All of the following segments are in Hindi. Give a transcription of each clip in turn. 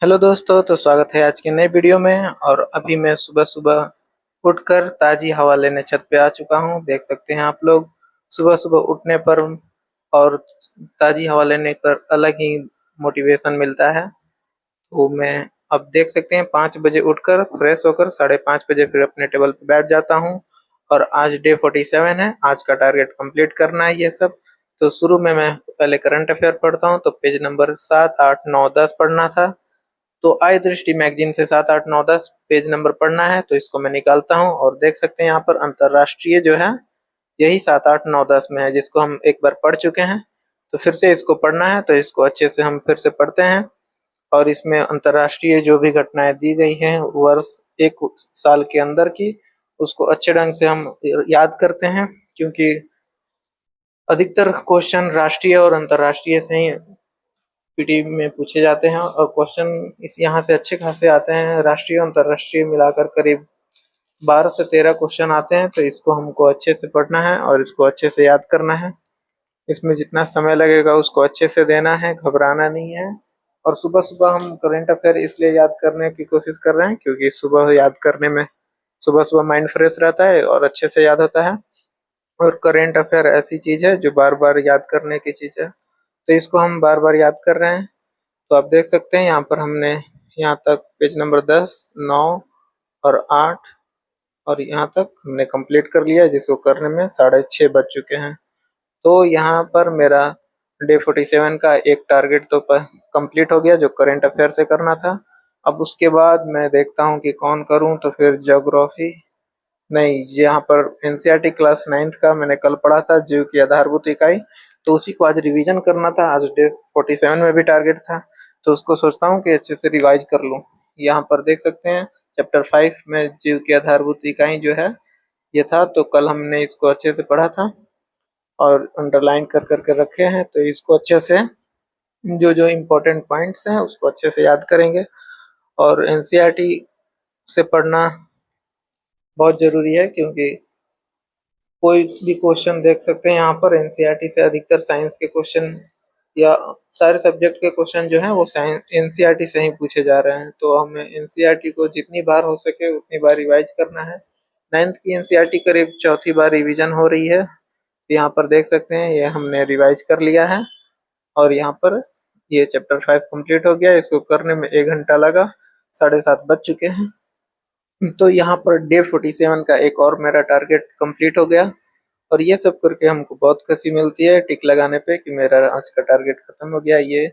हेलो दोस्तों, तो स्वागत है आज की नई वीडियो में। और अभी मैं सुबह-सुबह उठकर ताज़ी हवा लेने छत पे आ चुका हूँ। देख सकते हैं आप लोग, सुबह-सुबह उठने पर और ताज़ी हवा लेने पर अलग ही मोटिवेशन मिलता है। तो मैं अब देख सकते हैं 5 बजे उठकर फ्रेश होकर 5:30 बजे फिर अपने टेबल पे बैठ जाता हूँ। और आज डे 47 है, आज का टारगेट कंप्लीट करना है ये सब। तो शुरू में मैं पहले करंट अफेयर पढ़ता हूँ, तो पेज नंबर 7, 8, 9, 10 पढ़ना था। तो आय दृष्टि मैगजीन से 7, 8, 9, 10 पेज नंबर पढ़ना है, तो इसको मैं निकालता हूँ और देख सकते हैं यहाँ पर अंतरराष्ट्रीय जो है यही 7, 8, 9, 10 में है, जिसको हम एक बार पढ़ चुके हैं। तो फिर से इसको पढ़ना है, तो इसको अच्छे से हम फिर से पढ़ते हैं। और इसमें अंतरराष्ट्रीय जो भी घटनाएं दी गई हैं वर्ष एक साल के अंदर की, उसको अच्छे ढंग से हम याद करते हैं, क्योंकि अधिकतर क्वेश्चन राष्ट्रीय और अंतरराष्ट्रीय से ही पीटी में पूछे जाते हैं। और क्वेश्चन इस यहाँ से अच्छे खासे आते हैं। राष्ट्रीय और अंतरराष्ट्रीय मिलाकर करीब 12 से 13 क्वेश्चन आते हैं, तो इसको हमको अच्छे से पढ़ना है और इसको अच्छे से याद करना है। इसमें जितना समय लगेगा उसको अच्छे से देना है, घबराना नहीं है। और सुबह-सुबह हम करंट अफेयर इसलिए याद करने की कोशिश कर रहे हैं, क्योंकि सुबह याद करने में सुबह-सुबह माइंड फ्रेश रहता है और अच्छे से याद होता है। और करंट अफेयर ऐसी चीज़ है जो बार-बार याद करने की चीज़ है, तो इसको हम बार-बार याद कर रहे हैं। तो आप देख सकते हैं यहाँ पर हमने यहाँ तक पेज नंबर 10, 9 और 8 और यहाँ तक हमने कंप्लीट कर लिया है, जिसको करने में 6:30 बज चुके हैं। तो यहाँ पर मेरा डे 47 का एक टारगेट तो कंप्लीट हो गया, जो करंट अफेयर से करना था। अब उसके बाद मैं देखता हूँ कि कौन करूँ, तो फिर ज्योग्राफी नहीं, यहाँ पर एनसीईआरटी क्लास 9th का मैंने कल पढ़ा था, जीव की आधारभूत इकाई, तो उसी को आज रिवीजन करना था। आज डे 47 में भी टारगेट था, तो उसको सोचता हूँ कि अच्छे से रिवाइज कर लूँ। यहाँ पर देख सकते हैं चैप्टर 5 में जीव की आधारभूत इकाई जो है ये था, तो कल हमने इसको अच्छे से पढ़ा था और अंडरलाइन कर करके रखे हैं। तो इसको अच्छे से जो जो इम्पोर्टेंट पॉइंट्स हैं उसको अच्छे से याद करेंगे। और एनसीईआरटी से पढ़ना बहुत जरूरी है, क्योंकि कोई भी क्वेश्चन देख सकते हैं यहाँ पर एनसीईआरटी से। अधिकतर साइंस के क्वेश्चन या सारे सब्जेक्ट के क्वेश्चन जो हैं वो साइंस एनसीईआरटी से ही पूछे जा रहे हैं, तो हमें एनसीईआरटी को जितनी बार हो सके उतनी बार रिवाइज करना है। 9th की एनसीईआरटी करीब चौथी बार रिवीजन हो रही है। यहाँ पर देख सकते हैं ये हमने रिवाइज कर लिया है। और यहाँ पर ये चैप्टर 5 कंप्लीट हो गया, इसको करने में 1 घंटा लगा, 7:30 बज चुके हैं। तो यहाँ पर डे 47 का एक और मेरा टारगेट कंप्लीट हो गया। और ये सब करके हमको बहुत खुशी मिलती है टिक लगाने पे कि मेरा आज का टारगेट खत्म हो गया ये।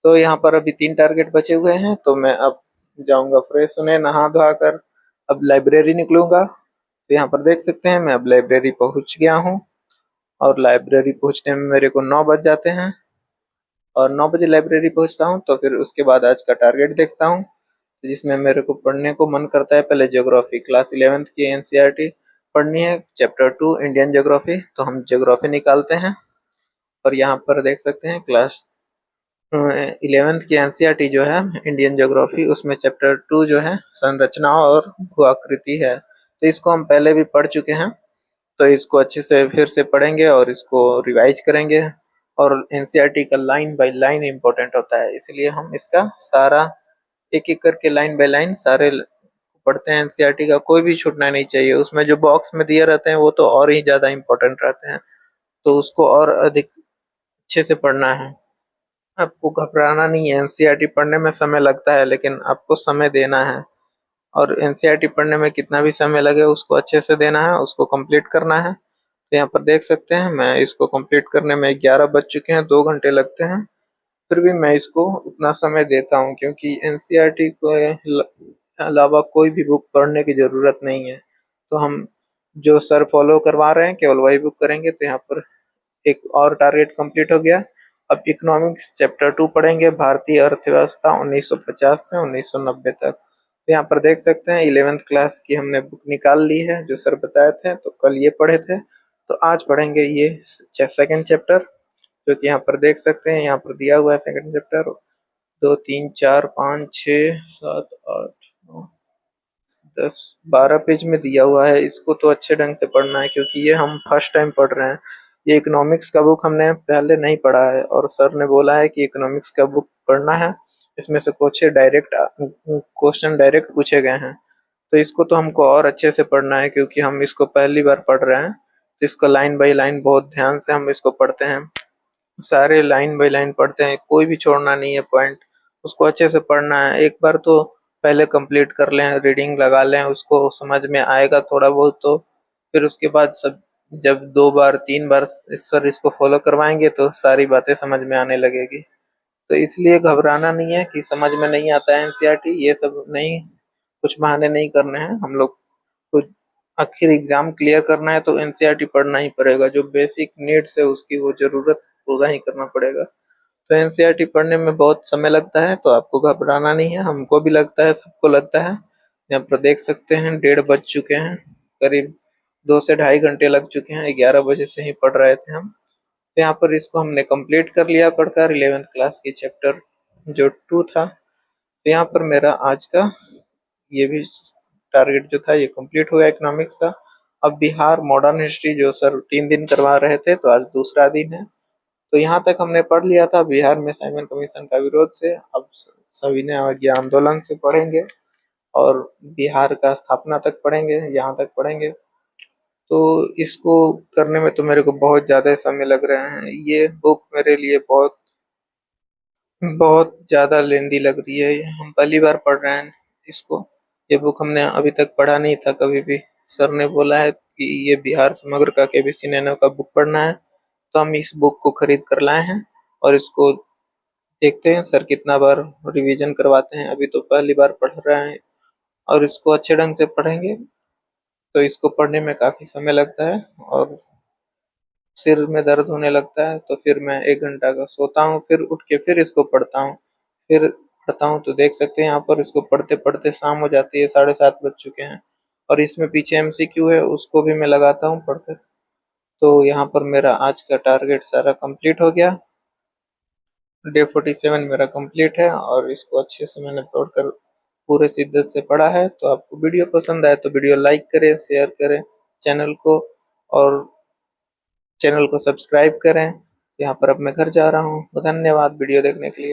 तो यहाँ पर अभी 3 टारगेट बचे हुए हैं, तो मैं अब जाऊंगा फ्रेश होने, नहा धोआ कर अब लाइब्रेरी निकलूंगा। तो यहाँ पर देख सकते हैं मैं अब लाइब्रेरी पहुंच गया हूँ। और लाइब्रेरी पहुंचने में मेरे को 9 बज जाते हैं। और 9 बजे लाइब्रेरी पहुंचता हूँ, तो फिर उसके बाद आज का टारगेट देखता हूँ, जिसमें मेरे को पढ़ने को मन करता है। पहले ज्योग्राफी क्लास 11th की एनसीईआरटी पढ़नी है, चैप्टर 2 इंडियन ज्योग्राफी, तो हम ज्योग्राफी निकालते हैं। और यहाँ पर देख सकते हैं क्लास 11th की एनसीईआरटी जो है इंडियन ज्योग्राफी, उसमें चैप्टर 2 जो है संरचना और भूआकृति है, तो इसको हम पहले भी पढ़ चुके हैं। तो इसको अच्छे से फिर से पढ़ेंगे और इसको रिवाइज करेंगे। और एनसीईआरटी का लाइन बाय लाइन इम्पोर्टेंट होता है, इसलिए हम इसका सारा एक एक करके लाइन बाय लाइन सारे पढ़ते हैं। एनसीईआरटी का कोई भी छूटना नहीं चाहिए। उसमें जो बॉक्स में दिए रहते हैं वो तो और ही ज्यादा इम्पोर्टेंट रहते हैं, तो उसको और अधिक अच्छे से पढ़ना है। आपको घबराना नहीं है, एनसीईआरटी पढ़ने में समय लगता है, लेकिन आपको समय देना है। और एनसीईआरटी पढ़ने में कितना भी समय लगे उसको अच्छे से देना है, उसको कंप्लीट करना है। तो यहाँ पर देख सकते हैं मैं इसको कंप्लीट करने में 11 बज चुके हैं, 2 घंटे लगते हैं। फिर भी मैं इसको उतना समय देता हूँ, क्योंकि एनसीईआरटी को अलावा कोई भी बुक पढ़ने की जरूरत नहीं है। तो हम जो सर फॉलो करवा रहे हैं केवल वही बुक करेंगे। तो यहाँ पर एक और टारगेट कंप्लीट हो गया। अब इकोनॉमिक्स चैप्टर 2 पढ़ेंगे, भारतीय अर्थव्यवस्था 1950 से 1990 तक। तो यहाँ पर देख सकते हैं 11th क्लास की हमने बुक निकाल ली है, जो सर बताए थे, तो कल ये पढ़े थे। तो आज पढ़ेंगे ये सेकंड चैप्टर, जो कि यहाँ पर देख सकते हैं, यहाँ पर दिया हुआ है सेकंड चैप्टर। 2, 3, 4, 5, 6, 7, 8, 9, 10, 12 पेज में दिया हुआ है। इसको तो अच्छे ढंग से पढ़ना है, क्योंकि ये हम फर्स्ट टाइम पढ़ रहे हैं। ये इकोनॉमिक्स का बुक हमने पहले नहीं पढ़ा है, और सर ने बोला है कि इकोनॉमिक्स का बुक पढ़ना है, इसमें से कुछ डायरेक्ट क्वेश्चन डायरेक्ट पूछे गए हैं। तो इसको तो हमको और अच्छे से पढ़ना है, क्योंकि हम इसको पहली बार पढ़ रहे हैं। तो इसको लाइन बाय लाइन बहुत ध्यान से हम इसको पढ़ते हैं, सारे लाइन बाय लाइन पढ़ते हैं, कोई भी छोड़ना नहीं है पॉइंट, उसको अच्छे से पढ़ना है। एक बार तो पहले कंप्लीट कर लें, रीडिंग लगा लें, उसको समझ में आएगा थोड़ा बहुत तो फिर उसके बाद सब जब 2 बार 3 बार सर इसको फॉलो करवाएंगे तो सारी बातें समझ में आने लगेगी। तो इसलिए घबराना नहीं है कि समझ में नहीं आता है एनसीईआरटी, ये सब नहीं, कुछ बहाने नहीं करने हैं हम लोग को। आखिर एग्जाम क्लियर करना है तो एनसीईआरटी पढ़ना ही पड़ेगा, जो बेसिक नीड्स है उसकी वो जरूरत पूरा ही करना पड़ेगा। तो एनसीईआरटी पढ़ने में बहुत समय लगता है, तो आपको घबराना नहीं है, हमको भी लगता है, सबको लगता है। यहाँ पर देख सकते हैं 1:30 बज चुके हैं, करीब 2 से ढाई घंटे लग चुके हैं, 11 बजे से ही पढ़ रहे थे हम। तो यहाँ पर इसको हमने कंप्लीट कर लिया पढ़कर, 11th क्लास की चैप्टर जो 2 था। तो यहाँ पर मेरा आज का ये भी टारगेट जो था ये कंप्लीट हुआ इकोनॉमिक्स का। अब बिहार मॉडर्न हिस्ट्री जो सर 3 दिन करवा रहे थे, तो आज दूसरा दिन है। तो यहाँ तक हमने पढ़ लिया था बिहार में साइमन कमीशन का विरोध से। अब सभी ने अवज्ञा आंदोलन से पढ़ेंगे और बिहार का स्थापना तक पढ़ेंगे, यहाँ तक पढ़ेंगे। तो इसको करने में तो मेरे को बहुत ज़्यादा समय लग रहे हैं। ये बुक मेरे लिए बहुत बहुत ज़्यादा लेंदी लग रही है, हम पहली बार पढ़ रहे हैं इसको। ये बुक हमने अभी तक पढ़ा नहीं था कभी भी। सर ने बोला है कि ये बिहार समग्र का केबीसी नैनो का बुक पढ़ना है, तो हम इस बुक को खरीद कर लाए हैं और इसको देखते हैं सर कितना बार रिवीजन करवाते हैं। अभी तो पहली बार पढ़ रहे हैं और इसको अच्छे ढंग से पढ़ेंगे तो इसको पढ़ने में काफ़ी समय लगता है और सिर में दर्द होने लगता है, तो फिर मैं 1 घंटा का सोता हूँ, फिर उठ के फिर इसको पढ़ता हूँ। फिर पढ़ता हूँ तो देख सकते हैं यहाँ पर इसको पढ़ते-पढ़ते शाम हो जाती है, 7:30 बज चुके हैं और इसमें पीछे एमसीक्यू है, उसको भी मैं लगाता हूँ पढ़कर। तो यहाँ पर मेरा आज का टारगेट सारा कंप्लीट हो गया। डे 47 मेरा कंप्लीट है और इसको अच्छे से मैंने पढ़कर पूरे शिद्दत से पढ़ा है। तो आपको वीडियो पसंद आए तो वीडियो लाइक करें, शेयर करें चैनल को और चैनल को सब्सक्राइब करें। यहाँ पर अब मैं घर जा रहा हूँ। धन्यवाद वीडियो देखने के लिए।